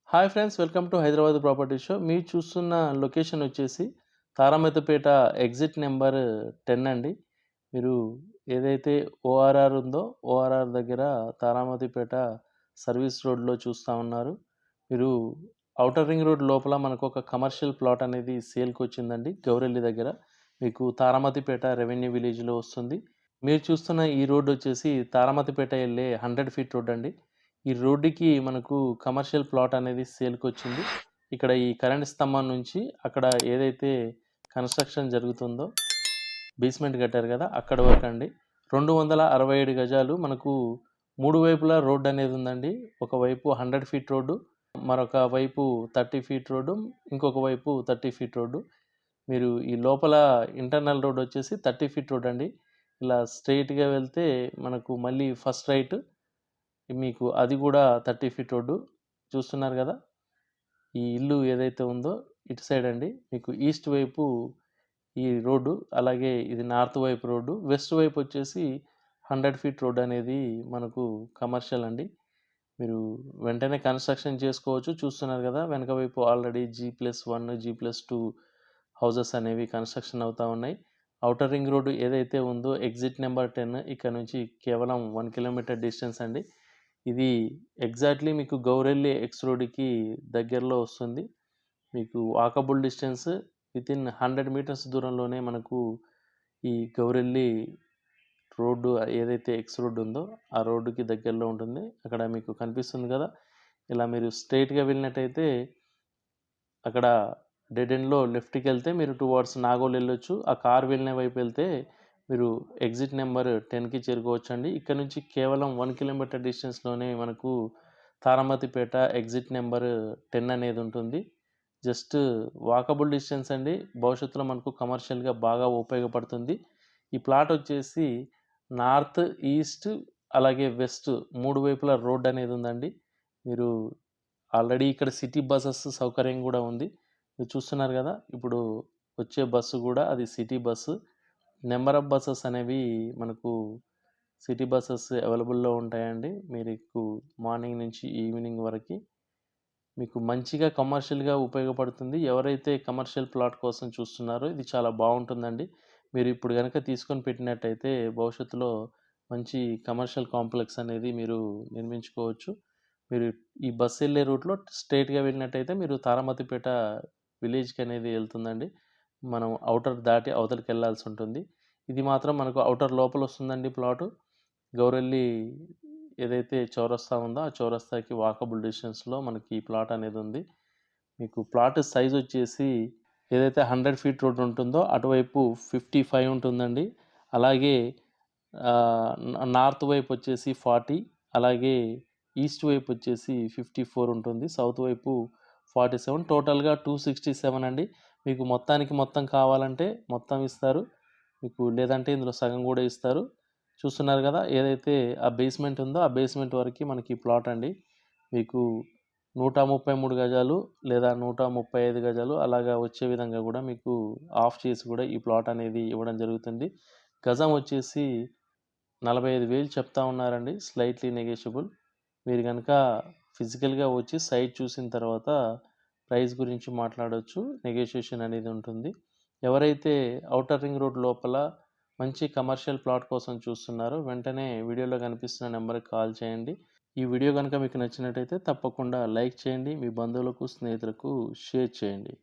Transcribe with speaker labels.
Speaker 1: Hi friends, welcome to Hyderabad property show. మీరు చూస్తున్న location వచ్చేసి తారామతిపేట ఎగ్జిట్ నెంబర్ 10 అండి. మీరు ఏదైతే ఓఆర్ఆర్ ఉందో ఓఆర్ఆర్ దగ్గర తారామతిపేట సర్వీస్ రోడ్లో చూస్తూ ఉన్నారు. మీరు ఔటర్ రింగ్ రోడ్ లోపల మనకు ఒక కమర్షియల్ ప్లాట్ అనేది సేల్కి వచ్చిందండి. గౌరెల్లి దగ్గర మీకు తారామతిపేట రెవెన్యూ విలేజ్లో వస్తుంది. మీరు చూస్తున్న ఈ రోడ్ వచ్చేసి తారామతిపేట వెళ్ళే 100 ఫీట్ రోడ్ అండి. ఈ రోడ్డుకి మనకు కమర్షియల్ ప్లాట్ అనేది సేల్‌కొచ్చింది. ఇక్కడ ఈ కరెంట్ స్తంభం నుంచి అక్కడ ఏదైతే కన్‌స్ట్రక్షన్ జరుగుతుందో బేస్మెంట్ కట్టారు కదా! అక్కడి వరకండి. 267 గజాలు మనకు 3 వైపులా రోడ్ అనేది ఉందండి. ఒకవైపు 100 ఫీట్ రోడ్డు, మరొక వైపు 30 ఫీట్ రోడ్డు, ఇంకొక వైపు 30 ఫీట్ రోడ్డు. మీరు ఈ లోపల ఇంటర్నల్ రోడ్ వచ్చేసి 30 ఫీట్ రోడ్ అండి. ఇలా స్ట్రెయిట్‌గా వెళ్తే మనకు మళ్ళీ ఫస్ట్ రైట్ మీకు అది కూడా 30 ఫీట్ రోడ్డు చూస్తున్నారు కదా! ఈ ఇల్లు ఏదైతే ఉందో ఇటు సైడ్ అండి. మీకు ఈస్ట్ వైపు ఈ రోడ్డు, అలాగే ఇది నార్త్ వైపు రోడ్డు. వెస్ట్ వైపు వచ్చేసి 100 ఫీట్ రోడ్ అనేది మనకు కమర్షియల్ అండి. మీరు వెంటనే కన్‌స్ట్రక్షన్ చేసుకోవచ్చు. చూస్తున్నారు కదా! వెనక వైపు ఆల్రెడీ G+1, G+2 హౌసెస్ అనేవి కన్‌స్ట్రక్షన్ అవుతా ఉన్నాయి. ఔటర్ రింగ్ రోడ్ ఏదైతే ఉందో ఎగ్జిట్ నెంబర్ 10 ఇక్కడ నుంచి కేవలం 1 కిలోమీటర్ డిస్టెన్స్ అండి. ఇది ఎగ్జాక్ట్‌లీ మీకు గౌరెల్లి ఎక్స్ రోడ్‌కి దగ్గరలో వస్తుంది. మీకు వాకబుల్ డిస్టెన్స్ వితిన్ 100 మీటర్స్ దూరంలోనే మనకు ఈ గౌరెల్లి రోడ్డు ఏదైతే ఎక్స్ రోడ్ ఉందో ఆ రోడ్డుకి దగ్గరలో ఉంటుంది. అక్కడ మీకు కనిపిస్తుంది కదా! ఇలా మీరు స్ట్రెయిట్‌గా వెళ్ళినట్టయితే అక్కడ డెడ్ ఎండ్‌లో లెఫ్ట్‌కెళ్తే మీరు టువర్డ్స్ నాగోల్ వెళ్ళొచ్చు. ఆ కార్ వెళ్ళిన వైపు వెళ్తే మీరు ఎగ్జిట్ నెంబర్ 10కి చేరుకోవచ్చండి. ఇక్కడ నుంచి కేవలం 1 కిలోమీటర్ డిస్టెన్స్‌లోనే మనకు తారామతిపేట ఎగ్జిట్ నెంబర్ 10 అనేది ఉంటుంది. జస్ట్ వాకబుల్ డిస్టెన్స్ అండి. భవిష్యత్తులో మనకు కమర్షియల్‌గా బాగా ఉపయోగపడుతుంది. ఈ ప్లాట్ వచ్చేసి నార్త్, ఈస్ట్ అలాగే వెస్ట్ 3 వైపులా రోడ్ అనేది ఉందండి. మీరు ఆల్రెడీ ఇక్కడ సిటీ బసెస్ సౌకర్యం కూడా ఉంది. మీరు చూస్తున్నారు కదా! ఇప్పుడు వచ్చే బస్సు కూడా అది city bus. Number of buses అనేవి మనకు సిటీ బసెస్ అవైలబుల్‌లో ఉంటాయండి. మీకు మార్నింగ్ నుంచి ఈవినింగ్ వరకి. మీకు మంచిగా కమర్షియల్‌గా ఉపయోగపడుతుంది. ఎవరైతే కమర్షియల్ ప్లాట్ కోసం చూస్తున్నారో ఇది చాలా బావుంటుందండి. మీరు ఇప్పుడు గనక తీసుకొని పెట్టినట్టయితే భవిష్యత్తులో మంచి కమర్షియల్ కాంప్లెక్స్ అనేది మీరు నిర్మించుకోవచ్చు. మీరు ఈ బస్ ఎళ్ళే రూట్‌లో స్ట్రెయిట్‌గా వెళ్ళినట్టయితే మీరు తారామతిపేట విలేజ్‌కి అనేది ఎళ్తుందండి. మనం ఔటర్ దాటి అవతలికెళ్ళాల్సుంటుంది. ఇది మాత్రం మనకు ఔటర్ లోపలొస్తుందండి ప్లాటు. గౌరెల్లి ఏదైతే చౌరస్తా ఉందో, ఆ చౌరస్తాకి వాకబుల్ డిస్టెన్స్‌లో మనకి ఈ ప్లాట్ అనేది ఉంది. మీకు ప్లాట్ సైజ్ వచ్చేసి ఏదైతే 100 ఫీట్ రోడ్ ఉంటుందో అటువైపు 55 ఉంటుందండి. అలాగే నార్త్ వైపు వచ్చేసి 40, అలాగే ఈస్ట్ వైపు వచ్చేసి 54 ఉంటుంది. సౌత్ వైపు 47, టోటల్‌గా 267 అండి. మీకు మొత్తానికి మొత్తం కావాలంటే మొత్తం ఇస్తారు. మీకు లేదంటే ఇందులో సగం కూడా ఇస్తారు. చూస్తున్నారు కదా! ఏదైతే ఆ బేస్మెంట్ ఉందో ఆ బేస్మెంట్ వరకి మనకి ప్లాట్ అండి. మీకు 133 గజాలు లేదా 135 గజాలు అలాగా వచ్చే విధంగా కూడా మీకు ఆఫ్ చేసి కూడా ఈ ప్లాట్ అనేది ఇవ్వడం జరుగుతుంది. గజం వచ్చేసి 45,000 చెప్తా ఉన్నారండి. Slightly negotiable. మీరు గనక ఫిజికల్‌గా వచ్చి సైట్ చూసిన తర్వాత ప్రైస్ గురించి మాట్లాడొచ్చు. నెగోషియేషన్ అనేది ఉంటుంది. ఎవరైతే ఔటర్ రింగ్ రోడ్ లోపల మంచి కమర్షియల్ ప్లాట్ కోసం చూస్తున్నారో వెంటనే వీడియోలో కనిపిస్తున్న నెంబర్‌కి కాల్ చేయండి. ఈ వీడియో గనుక మీకు నచ్చినట్టయితే తప్పకుండా లైక్ చేయండి. మీ బంధువులకు, స్నేహితులకు షేర్ చేయండి.